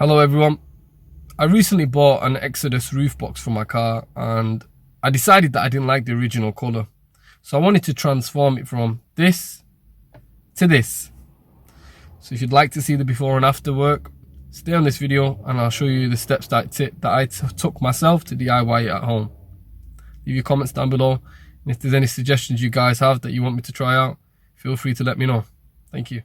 Hello everyone. I recently bought an Exodus roof box for my car and I decided that I didn't like the original colour. So I wanted to transform it from this to this. So if you'd like to see the before and after work, stay on this video and I'll show you the steps that I took myself to DIY it at home. Leave your comments down below, and if there's any suggestions you guys have that you want me to try out, feel free to let me know. Thank you.